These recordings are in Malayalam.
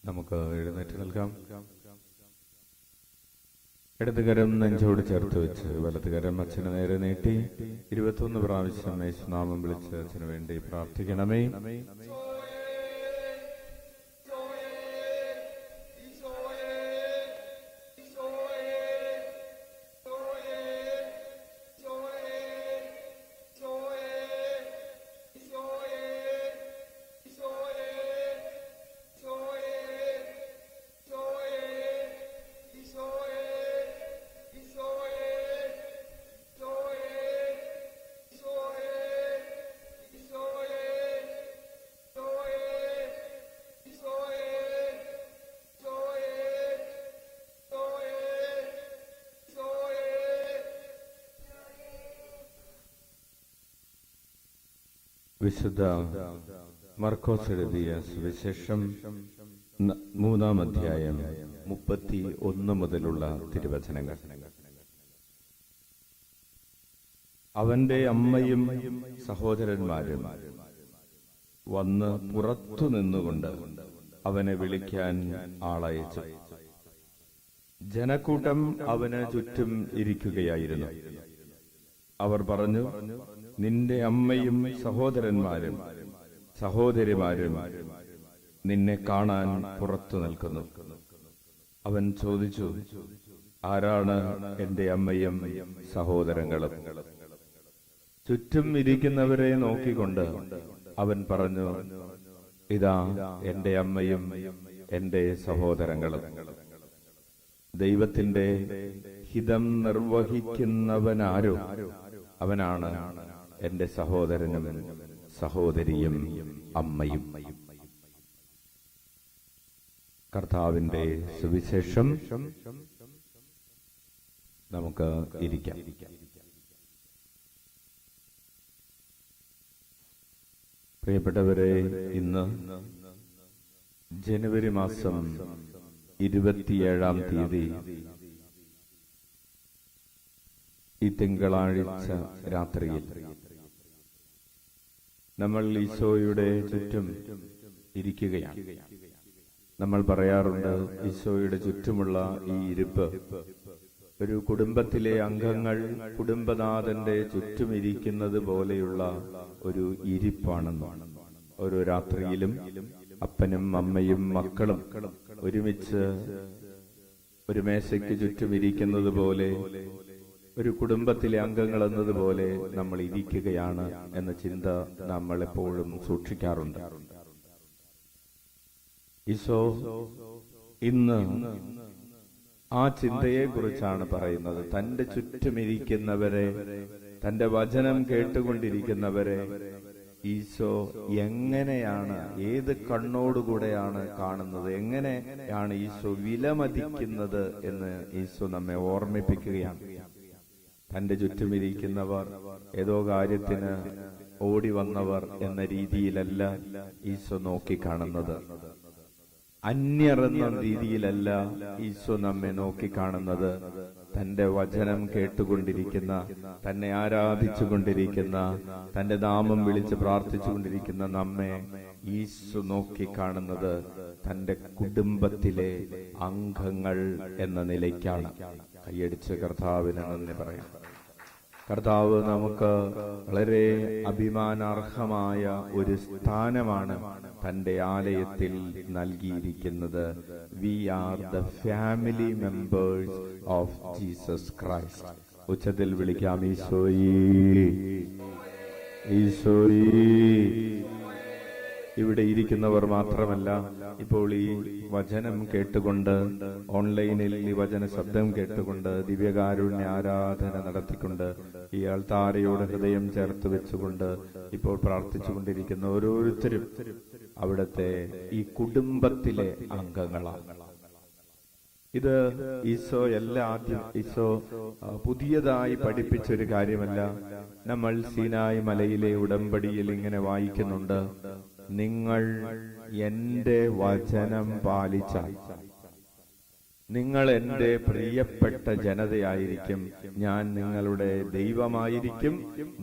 നമുക്ക് എഴുന്നേറ്റ് നിൽക്കാം. ഇടതുകരം നെഞ്ചോട് ചേർത്ത് വെച്ച് വലതുകരം അച്ഛന് നേരെ നീട്ടി 21 പ്രാവശ്യം യേശുനാമം വിളിച്ച് അച്ഛന് വേണ്ടി പ്രാർത്ഥിക്കണമേ. വിശുദ്ധ മർക്കോസ് എഴുതിയ സുവിശേഷം 3-ാം അധ്യായം 31 മുതലുള്ള തിരുവചനങ്ങൾ. അവന്റെ അമ്മയും സഹോദരന്മാരും വന്ന് പുറത്തു നിന്നുകൊണ്ട് അവനെ വിളിക്കാൻ ആളയച്ചു. ജനക്കൂട്ടം അവന് ചുറ്റും ഇരിക്കുകയായിരുന്നു. അവർ പറഞ്ഞു, നിന്റെ അമ്മയും സഹോദരന്മാരും സഹോദരിമാരും നിന്നെ കാണാൻ പുറത്തു നിൽക്കുന്നു. അവൻ ചോദിച്ചു, ആരാണ് എന്റെ അമ്മയും സഹോദരങ്ങളും? ചുറ്റും ഇരിക്കുന്നവരെ നോക്കിക്കൊണ്ട് അവൻ പറഞ്ഞു, ഇതാ എന്റെ അമ്മയും എന്റെ സഹോദരങ്ങളും. ദൈവത്തിന്റെ ഹിതം നിർവഹിക്കുന്നവനാരോ അവനാണ് എന്റെ സഹോദരനും സഹോദരിയും അമ്മയും. കർത്താവിന്റെ സുവിശേഷം. നമുക്ക് ഇരിക്കാം. പ്രിയപ്പെട്ടവരെ, ഇന്ന് ജനുവരി മാസം 27-ാം തീയതി ഈ തിങ്കളാഴ്ച രാത്രിയിൽ നമ്മൾ ഈശോയുടെ ചുറ്റും ഇരിക്കുകയാണ്. നമ്മൾ പറയാറുണ്ട്, ഈശോയുടെ ചുറ്റുമുള്ള ഈ ഇരിപ്പ് ഒരു കുടുംബത്തിലെ അംഗങ്ങൾ കുടുംബനാഥന്റെ ചുറ്റും ഇരിക്കുന്നത് പോലെയുള്ള ഒരു ഇരിപ്പാണെന്നാണ്. ഓരോ രാത്രിയിലും അപ്പനും അമ്മയും മക്കളും ഒരുമിച്ച് ഒരു മേശയ്ക്ക് ചുറ്റും ഇരിക്കുന്നത് പോലെ, ഒരു കുടുംബത്തിലെ അംഗങ്ങൾ എന്നതുപോലെ നമ്മൾ ഇരിക്കുകയാണ് എന്ന ചിന്ത നമ്മൾ എപ്പോഴും സൂക്ഷിക്കാറുണ്ട്. ഈശോ ഇന്ന് ആ ചിന്തയെക്കുറിച്ചാണ് പറയുന്നത്. തന്റെ ചുറ്റുമിരിക്കുന്നവരെ, തന്റെ വചനം കേട്ടുകൊണ്ടിരിക്കുന്നവരെ ഈശോ എങ്ങനെയാണ്, ഏത് കണ്ണോടുകൂടെയാണ് കാണുന്നത്, എങ്ങനെയാണ് ഈശോ വിലമതിക്കുന്നത് എന്ന് ഈശോ നമ്മെ ഓർമ്മിപ്പിക്കുകയാണ്. തന്റെ ചുറ്റുമിരിക്കുന്നവർ ഏതോ കാര്യത്തിന് ഓടി വന്നവർ എന്ന രീതിയിലല്ല ഈശോ നോക്കിക്കാണുന്നത്. അന്യർ എന്ന രീതിയിലല്ല ഈശോ നമ്മെ നോക്കിക്കാണുന്നത്. തന്റെ വചനം കേട്ടുകൊണ്ടിരിക്കുന്ന, തന്നെ ആരാധിച്ചുകൊണ്ടിരിക്കുന്ന, തന്റെ നാമം വിളിച്ച് പ്രാർത്ഥിച്ചുകൊണ്ടിരിക്കുന്ന നമ്മെ ഈശോ നോക്കിക്കാണുന്നത് തന്റെ കുടുംബത്തിലെ അംഗങ്ങൾ എന്ന നിലയ്ക്കാണ്. കൈയടിച്ച് കർത്താവിന് നന്ദി പറയാം. കർത്താവ് നമുക്ക് വളരെ അഭിമാനാർഹമായ ഒരു സ്ഥാനമാണ് തന്റെ ആലയത്തിൽ നൽകിയിരിക്കുന്നത്. We are the family members of Jesus Christ. ഉച്ചത്തിൽ വിളിക്കാം, ഈശോയേ, ഈശോയേ. ഇവിടെ ഇരിക്കുന്നവർ മാത്രമല്ല, ഇപ്പോൾ ഈ വചനം കേട്ടുകൊണ്ട്, ഓൺലൈനിൽ ഈ വചന ശബ്ദം കേട്ടുകൊണ്ട്, ദിവ്യകാരുണ്യ ആരാധന നടത്തിക്കൊണ്ട്, ഈ ആൾത്താരയോട് ഹൃദയം ചേർത്ത് വെച്ചുകൊണ്ട് ഇപ്പോൾ പ്രാർത്ഥിച്ചുകൊണ്ടിരിക്കുന്ന ഓരോരുത്തരും അവിടുത്തെ ഈ കുടുംബത്തിലെ അംഗങ്ങളാണ്. ഇത് ഈശോ പുതിയതായി പഠിപ്പിച്ചൊരു കാര്യമല്ല. നമ്മൾ സീനായി മലയിലെ ഉടമ്പടിയിൽ ഇങ്ങനെ വായിക്കുന്നുണ്ട്, നിങ്ങൾ എന്റെ വചനം പാലിച്ചാൽ നിങ്ങൾ എന്റെ പ്രിയപ്പെട്ട ജനതയായിരിക്കും, ഞാൻ നിങ്ങളുടെ ദൈവമായിരിക്കും,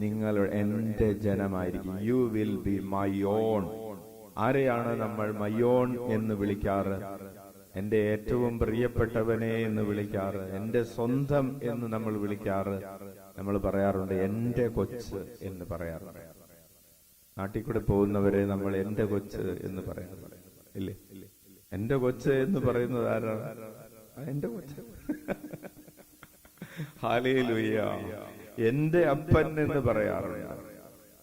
നിങ്ങൾ എന്റെ ജനമായിരിക്കും. You will be my own. ആരെയാണ് നമ്മൾ മയോൺ എന്ന് വിളിക്കാറ്? എന്റെ ഏറ്റവും പ്രിയപ്പെട്ടവനെ എന്ന് വിളിക്കാറ്, എന്റെ സ്വന്തം എന്ന് നമ്മൾ വിളിക്കാറ്. നമ്മൾ പറയാറുണ്ട് എന്റെ കൊച്ച് എന്ന് പറയാറുണ്ട്. നാട്ടിൽ കൂടെ പോകുന്നവരെ നമ്മൾ എന്റെ കൊച്ച് എന്ന് പറയാറുണ്ട്, ഇല്ലേ? എന്റെ കൊച്ച് എന്ന് പറയുന്നത് ആരാണ്? എന്റെ കൊച്ച്. ഹല്ലേലൂയ. എന്റെ അപ്പൻ എന്ന് പറയാറുണ്ട്,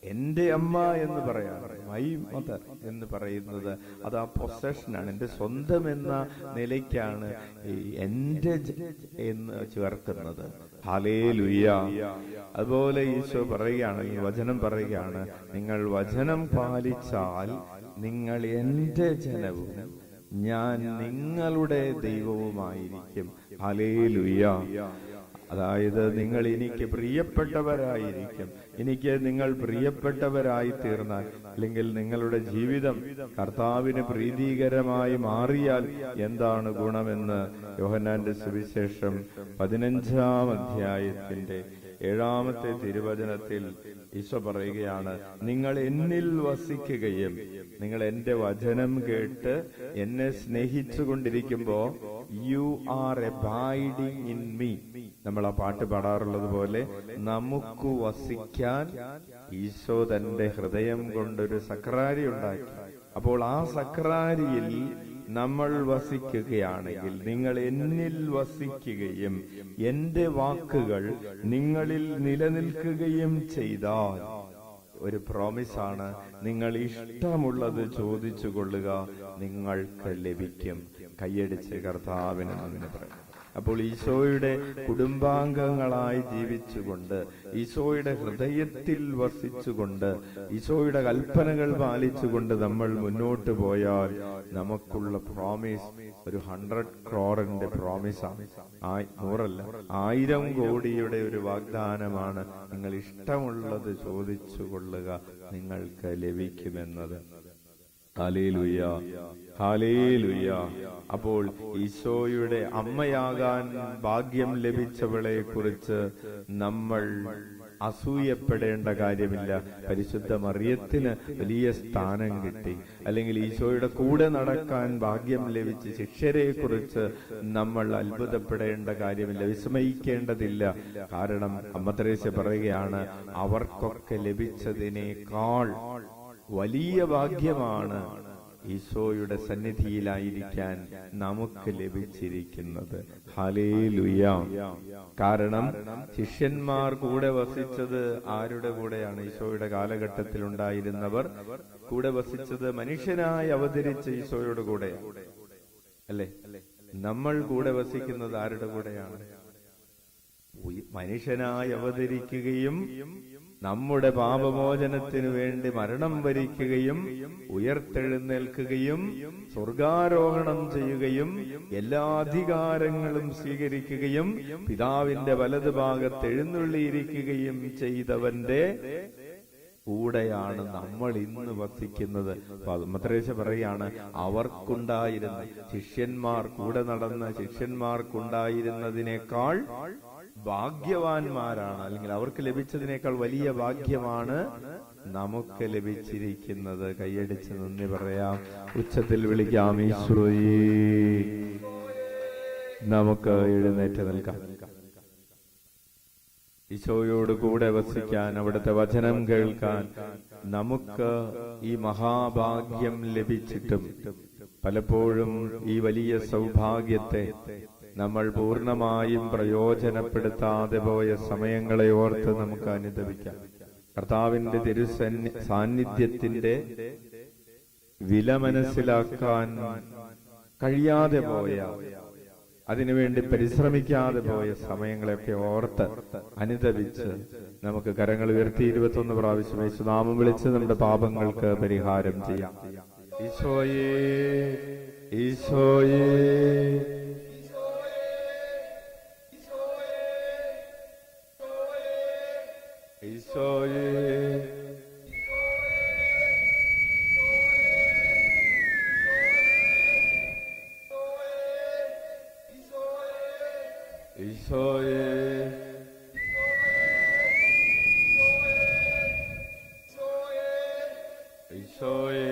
എന്റെ അമ്മ എന്ന് പറയാറുണ്ട്. മൈ മദർ എന്ന് പറയുന്നത് അത് ആ പൊസഷനാണ്, എന്റെ സ്വന്തം എന്ന നിലയ്ക്കാണ് ഈ എന്റെ എന്ന് ചേർക്കുന്നത്. ഹല്ലേലൂയ. അതുപോലെ ഈശോ പറയുകയാണ്, ഈ വചനം പറയുകയാണ്, നിങ്ങൾ വചനം പാലിച്ചാൽ നിങ്ങൾ എന്റെ ജനവും ഞാൻ നിങ്ങളുടെ ദൈവവുമായിരിക്കും. ഹല്ലേലൂയ. അതായത് നിങ്ങൾ എനിക്ക് പ്രിയപ്പെട്ടവരായിരിക്കും. എനിക്ക് നിങ്ങൾ പ്രിയപ്പെട്ടവരായി തീർന്നാൽ, അല്ലെങ്കിൽ നിങ്ങളുടെ ജീവിതം കർത്താവിന് പ്രീതികരമായി മാറിയാൽ എന്താണ് ഗുണമെന്ന് യോഹന്നാന്റെ സുവിശേഷം 15-ാം അധ്യായത്തിന്റെ 7-ാമത്തെ തിരുവചനത്തിൽ ഈശോ പറയുകയാണ്, നിങ്ങൾ എന്നിൽ വസിക്കുകയും നിങ്ങൾ എന്റെ വചനം കേട്ട് എന്നെ സ്നേഹിച്ചു കൊണ്ടിരിക്കുമ്പോ you are abiding in me. നമ്മൾ ആ പാട്ട് പാടാറുള്ളത് പോലെ നമുക്ക് വസിക്കാൻ ഈശോ തന്റെ ഹൃദയം കൊണ്ടൊരു സക്രാരി ഉണ്ടാക്കി. അപ്പോൾ ആ സക്രാരിയിൽ നമ്മൾ വസിക്കുകയാണെങ്കിൽ, നിങ്ങൾ എന്നിൽ വസിക്കുകയും എന്റെ വാക്കുകൾ നിങ്ങളിൽ നിലനിൽക്കുകയും ചെയ്താൽ, ഒരു പ്രോമിസാണ്, നിങ്ങൾ ഇഷ്ടമുള്ളത് ചോദിച്ചു കൊള്ളുക, നിങ്ങൾക്ക് ലഭിക്കും. കൈയടിച്ച് കർത്താവിന് നന്ദി പറയാം. അപ്പോൾ ഈശോയുടെ കുടുംബാംഗങ്ങളായി ജീവിച്ചുകൊണ്ട്, ഈശോയുടെ ഹൃദയത്തിൽ വസിച്ചുകൊണ്ട്, ഈശോയുടെ കൽപ്പനകൾ പാലിച്ചുകൊണ്ട് നമ്മൾ മുന്നോട്ട് പോയാൽ നമുക്കുള്ള പ്രോമിസ് ഒരു 100 crore പ്രോമിസാണ്. 100 1000 കോടിയുടെ ഒരു വാഗ്ദാനമാണ്. നിങ്ങൾ ഇഷ്ടമുള്ളത് ചോദിച്ചു കൊള്ളുക, നിങ്ങൾക്ക് ലഭിക്കുമെന്നത്. Hallelujah, hallelujah. അപ്പോൾ ഈശോയുടെ അമ്മയാകാൻ ഭാഗ്യം ലഭിച്ചവളെ കുറിച്ച് നമ്മൾ അസൂയപ്പെടേണ്ട കാര്യമില്ല. പരിശുദ്ധ മറിയത്തിന് വലിയ സ്ഥാനം കിട്ടി. അല്ലെങ്കിൽ ഈശോയുടെ കൂടെ നടക്കാൻ ഭാഗ്യം ലഭിച്ച ശിഷ്യരെ കുറിച്ച് നമ്മൾ അത്ഭുതപ്പെടേണ്ട കാര്യമില്ല, വിസ്മയിക്കേണ്ടതില്ല. കാരണം അമ്മ ത്രേസ്യ പറയുകയാണ്, അവർക്കൊക്കെ ലഭിച്ചതിനേക്കാൾ വലിയ ഭാഗ്യമാണ് ഈശോയുടെ സന്നിധിയിലായിരിക്കാൻ നമുക്ക് ലഭിച്ചിരിക്കുന്നത്. ഹല്ലേലൂയ. കാരണം ശിഷ്യന്മാർ കൂടെ വസിച്ചത് ആരുടെ കൂടെയാണ്? ഈശോയുടെ കാലഘട്ടത്തിൽ ഉണ്ടായിരുന്നവർ കൂടെ വസിച്ചത് മനുഷ്യനായി അവതരിച്ച ഈശോയുടെ കൂടെയാണ്, അല്ലേ? നമ്മൾ കൂടെ വസിക്കുന്നത് ആരുടെ കൂടെയാണ്? മനുഷ്യനായി അവതരിക്കുകയും നമ്മുടെ പാപമോചനത്തിനു വേണ്ടി മരണം വരിക്കുകയും ഉയർത്തെഴുന്നേൽക്കുകയും സ്വർഗാരോഹണം ചെയ്യുകയും എല്ലാ അധികാരങ്ങളും സ്വീകരിക്കുകയും പിതാവിന്റെ വലതുഭാഗത്ത് എഴുന്നള്ളിയിരിക്കുകയും ചെയ്തവന്റെ കൂടെയാണ് നമ്മൾ ഇന്ന് വസിക്കുന്നത്. അമ്മ ത്രേസ്യ പറയാണ്, അവർക്കുണ്ടായിരുന്ന ശിഷ്യന്മാർ, കൂടെ നടന്ന ശിഷ്യന്മാർക്കുണ്ടായിരുന്നതിനേക്കാൾ ഭാഗ്യവാന്മാരാണ്, അല്ലെങ്കിൽ അവർക്ക് ലഭിച്ചതിനേക്കാൾ വലിയ ഭാഗ്യമാണ് നമുക്ക് ലഭിച്ചിരിക്കുന്നത്. കൈയടിച്ച് നന്ദി പറയാം, ഉച്ചത്തിൽ വിളിക്കാം, ഈശോയേ. നമുക്ക് എഴുന്നേറ്റ് നിൽക്കാം. ഈശോയോട് കൂടെ വസിക്കാൻ, അവിടുത്തെ വചനം കേൾക്കാൻ നമുക്ക് ഈ മഹാഭാഗ്യം ലഭിച്ചിട്ടും പലപ്പോഴും ഈ വലിയ സൗഭാഗ്യത്തെ നമ്മൾ പൂർണ്ണമായും പ്രയോജനപ്പെടുത്താതെ പോയ സമയങ്ങളെ ഓർത്ത് നമുക്ക് അനുതപിക്കാം. കർത്താവിന്റെ സാന്നിധ്യത്തിന്റെ വില മനസ്സിലാക്കാൻ കഴിയാതെ പോയ, അതിനുവേണ്ടി പരിശ്രമിക്കാതെ പോയ സമയങ്ങളെയൊക്കെ ഓർത്ത് അനുതപിച്ച് നമുക്ക് കരങ്ങൾ ഉയർത്തി 21 പ്രാവശ്യം യേശുനാമം വിളിച്ച് നമ്മുടെ പാപങ്ങൾക്ക് പരിഹാരം ചെയ്യാം. ഈശോയേ, ഈശോയേ, ഈശോയേ, ഈശോയേ, ഈശോയേ,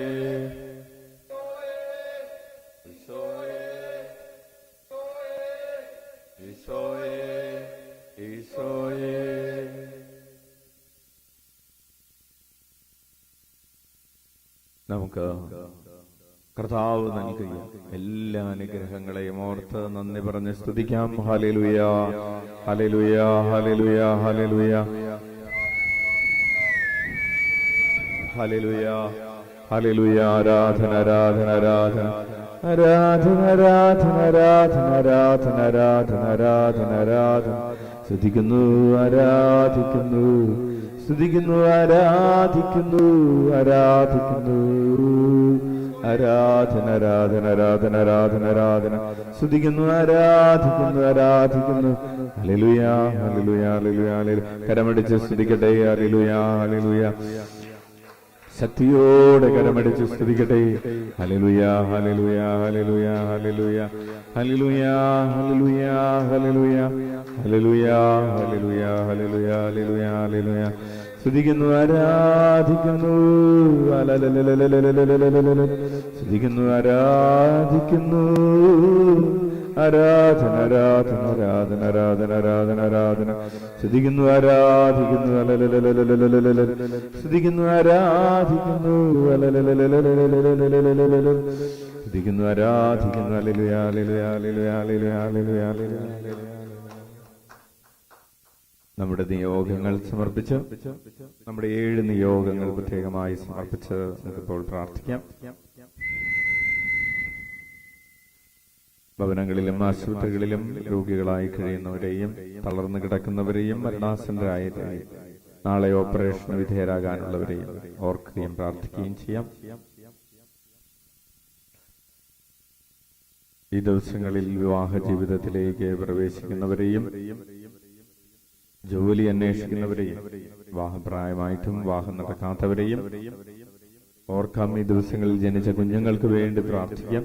നമുക്ക് കർത്താവ് നൽകിയ എല്ലാ അനുഗ്രഹങ്ങളെയും ഓർത്ത് നന്ദി പറഞ്ഞ് സ്തുതിക്കാം. ഹല്ലേലൂയ, ഹല്ലേലൂയ, ഹല്ലേലൂയ, ഹല്ലേലൂയ, ഹല്ലേലൂയ, ഹല്ലേലൂയ. ആരാധന, ആരാധന, ആരാധന, ആരാധന, ആരാധന, ആരാധന, ആരാധന, ആരാധന, ആരാധന, ആരാധന. സ്തുതിക്കുന്നു, ആരാധിക്കുന്നു, സ്തുതിക്കുന്നു, ആരാധിക്കുന്നു, ആരാധിക്കുന്നു. ആരാധന, ആരാധന, ആരാധന, ആരാധന, ആരാധന. സ്തുതിക്കുന്നു, ആരാധിക്കുന്നു, ആരാധിക്കുന്നു. ഹല്ലേലൂയ, ഹല്ലേലൂയ, ഹല്ലേലൂയ, ഹല്ലേലൂയ. കരമടിച്ച് സ്തുതിക്കട്ടെ. ഹല്ലേലൂയ, ഹല്ലേലൂയ. ശക്തിയോടെ കരമടിച്ച് സ്തുതിക്കട്ടെ. ഹല്ലേലൂയ, ഹല്ലേലൂയ, ഹല്ലേലൂയ, ഹല്ലേലൂയ, ഹല്ലേലൂയ, ഹല്ലേലൂയ, ഹല്ലേലൂയ, ഹല്ലേലൂയ, ഹല്ലേലൂയ, ഹല്ലേലൂയ, ഹല്ലേലൂയ, ഹല്ലേലൂയ. സ്തുതിക്കുന്നു, ആരാധിക്കുന്നു, സ്തുതിക്കുന്നു, ആരാധിക്കുന്നു. ആരാധന, ആരാധന, ആരാധന, ആരാധന, ആരാധന, ആരാധന. സ്തുതിക്കുന്നു, ആരാധിക്കുന്നു, സ്തുതിക്കുന്നു, ആരാധിക്കുന്നു, സ്തുതിക്കുന്നു, ആരാധിക്കുന്നു. ഹല്ലേലൂയ, ഹല്ലേലൂയ, ഹല്ലേലൂയ, ഹല്ലേലൂയ, ഹല്ലേലൂയ, ഹല്ലേലൂയ. നമ്മുടെ നിയോഗങ്ങൾ സമർപ്പിച്ച്, നമ്മുടെ 7 നിയോഗങ്ങൾ പ്രത്യേകമായി സമർപ്പിച്ച് നമുക്കിപ്പോൾ പ്രാർത്ഥിക്കാം. ഭവനങ്ങളിലും ആശുപത്രികളിലും രോഗികളായി കഴിയുന്നവരെയും തളർന്നു കിടക്കുന്നവരെയും മരണാസന്നരായവരെയും നാളെ ഓപ്പറേഷന് വിധേയരാകാനുള്ളവരെയും ഓർക്കുകയും പ്രാർത്ഥിക്കുകയും ചെയ്യാം. ഈ ദിവസങ്ങളിൽ വിവാഹ ജീവിതത്തിലേക്ക് പ്രവേശിക്കുന്നവരെയും ജോലി അന്വേഷിക്കുന്നവരെയും വിവാഹപ്രായമായിട്ടും വിവാഹം നടക്കാത്തവരെയും ഓർക്കാം. ഈ ദിവസങ്ങളിൽ ജനിച്ച കുഞ്ഞുങ്ങൾക്ക് വേണ്ടി പ്രാർത്ഥിക്കാം.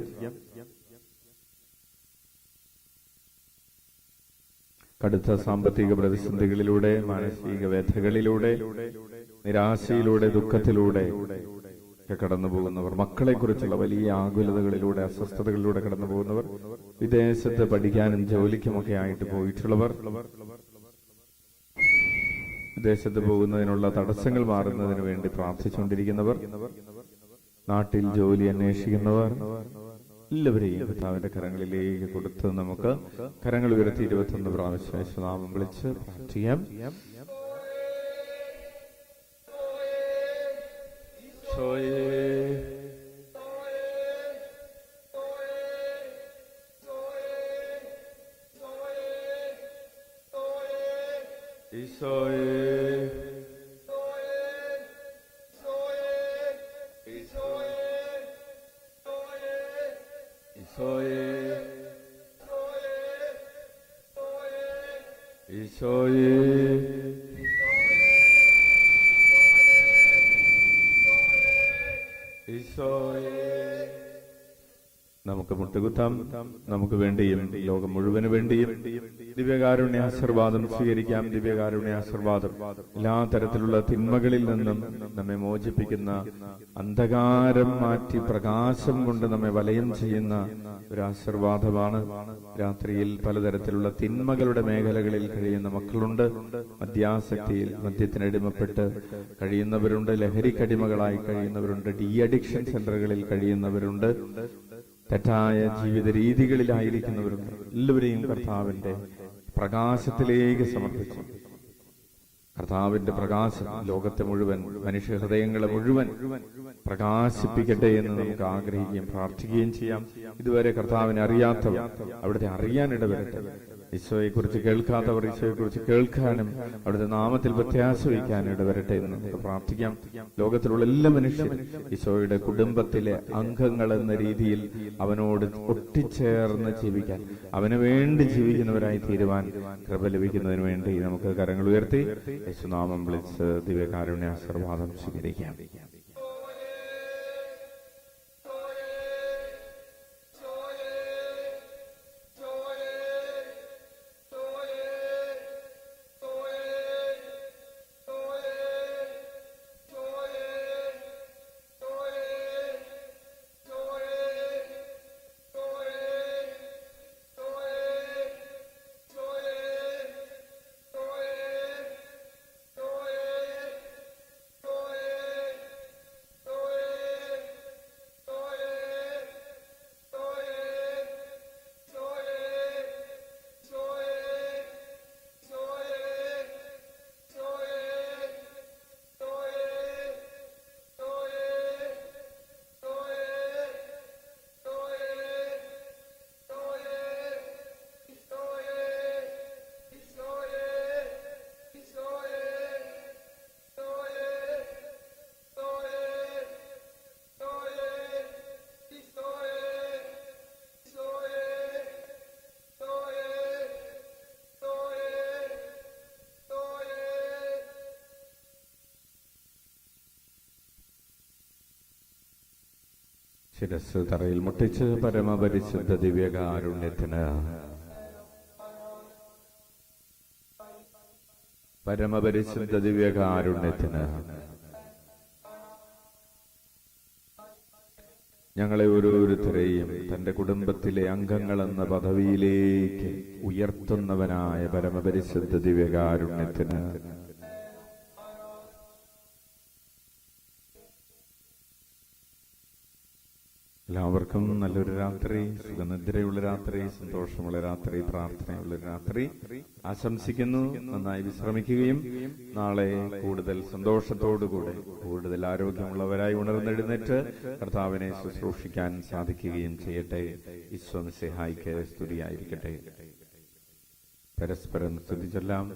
കടുത്ത സാമ്പത്തിക പ്രതിസന്ധികളിലൂടെ, മാനസിക വ്യഥകളിലൂടെ, നിരാശയിലൂടെ, ദുഃഖത്തിലൂടെ കടന്നു പോകുന്നവർ, മക്കളെ കുറിച്ചുള്ള വലിയ ആകുലതകളിലൂടെ, അസ്വസ്ഥതകളിലൂടെ കടന്നു പോകുന്നവർ, വിദേശത്ത് പഠിക്കാനും ജോലിക്കുമൊക്കെ ആയിട്ട് പോയിട്ടുള്ളവർ, വിദേശത്ത് പോകുന്നതിനുള്ള തടസ്സങ്ങൾ മാറുന്നതിന് വേണ്ടി പ്രാർത്ഥിച്ചുകൊണ്ടിരിക്കുന്നവർ, നാട്ടിൽ ജോലി അന്വേഷിക്കുന്നവർ, എല്ലാവരെയും കർത്താവിന്റെ കരങ്ങളിലേക്ക് കൊടുത്ത് നമുക്ക് കരങ്ങൾ ഉയർത്തി 21 പ്രാവശ്യം യേശുനാമം വിളിച്ച് പ്രാർത്ഥിക്കാം. നമുക്ക് മുട്ടുകുത്താം. നമുക്ക് വേണ്ടിയും ലോകം മുഴുവന് വേണ്ടിയും ദിവ്യകാരുണ്യ ആശീർവാദം സ്വീകരിക്കാം. ദിവ്യകാരുണ്യ ആശീർവാദം എല്ലാ തരത്തിലുള്ള തിന്മകളിൽ നിന്നും നമ്മെ മോചിപ്പിക്കുന്ന, അന്ധകാരം മാറ്റി പ്രകാശം കൊണ്ട് നമ്മെ വലയം ചെയ്യുന്ന ഒരു ആശീർവാദമാണ്. രാത്രിയിൽ പലതരത്തിലുള്ള തിന്മകളുടെ മേഖലകളിൽ കഴിയുന്ന മക്കളുണ്ട്. മദ്യാസക്തിയിൽ, മദ്യത്തിനടിമപ്പെട്ട് കഴിയുന്നവരുണ്ട്. ലഹരിക്കടിമകളായി കഴിയുന്നവരുണ്ട്. ഡി അഡിക്ഷൻ സെന്ററുകളിൽ കഴിയുന്നവരുണ്ട്. തെറ്റായ ജീവിത രീതികളിലായിരിക്കുന്നവരുണ്ട്. എല്ലാവരെയും കർത്താവിന്റെ പ്രകാശത്തിലേക്ക് സമർപ്പിച്ചു. കർത്താവിന്റെ പ്രകാശം ലോകത്തെ മുഴുവൻ, മനുഷ്യ ഹൃദയങ്ങളെ മുഴുവൻ പ്രകാശിപ്പിക്കട്ടെ എന്ന് നമുക്ക് ആഗ്രഹിക്കുകയും പ്രാർത്ഥിക്കുകയും ചെയ്യാം. ഇതുവരെ കർത്താവിനെ അറിയാത്തവർ അവിടുത്തെ അറിയാനിടവരട്ടെ. ഈശോയെക്കുറിച്ച് കേൾക്കാത്തവർ ഈശോയെക്കുറിച്ച് കേൾക്കാനും അവിടുത്തെ നാമത്തിൽ പ്രത്യാശ വയ്ക്കാൻ ഇടവരട്ടെ എന്ന് നമുക്ക് പ്രാർത്ഥിക്കാം. ലോകത്തിലുള്ള എല്ലാ മനുഷ്യരും ഈശോയുടെ കുടുംബത്തിലെ അംഗങ്ങൾ എന്ന രീതിയിൽ അവനോട് ഒട്ടിച്ചേർന്ന് ജീവിക്കാൻ, അവന് വേണ്ടി ജീവിക്കുന്നവരായി തീരുവാൻ കൃപ ലഭിക്കുന്നതിന് വേണ്ടി നമുക്ക് കരങ്ങൾ ഉയർത്തി യേശുനാമം വിളിച്ച് ദിവ്യകാരുണ്യ ആശീർവാദം സ്വീകരിക്കാം. ശിരസ് തറയിൽ മുട്ടിച്ച് പരമപരിശുദ്ധ ദിവ്യകാരുണ്യത്തിന് പരമപരിശുദ്ധ ദിവ്യകാരുണ്യത്തിന് ഞങ്ങളെ ഓരോരുത്തരെയും തന്റെ കുടുംബത്തിലെ അംഗങ്ങളെന്ന പദവിയിലേക്ക് ഉയർത്തുന്നവനായ പരമപരിശുദ്ധ ദിവ്യകാരുണ്യത്തിന് എല്ലാവർക്കും നല്ലൊരു രാത്രി, സുഖനിദ്രയുള്ള രാത്രി, സന്തോഷമുള്ള രാത്രി, പ്രാർത്ഥനയുള്ള രാത്രി ആശംസിക്കുന്നു. നന്നായി വിശ്രമിക്കുകയും നാളെ കൂടുതൽ സന്തോഷത്തോടുകൂടെ കൂടുതൽ ആരോഗ്യമുള്ളവരായി ഉണർന്നെഴുന്നേറ്റ് കർത്താവിനെ ശുശ്രൂഷിക്കാൻ സാധിക്കുകയും ചെയ്യട്ടെ. ഈശോ മിശിഹായ്ക്ക് സ്തുതിയായിരിക്കട്ടെ. പരസ്പരം സ്തുതി ചൊല്ലാം.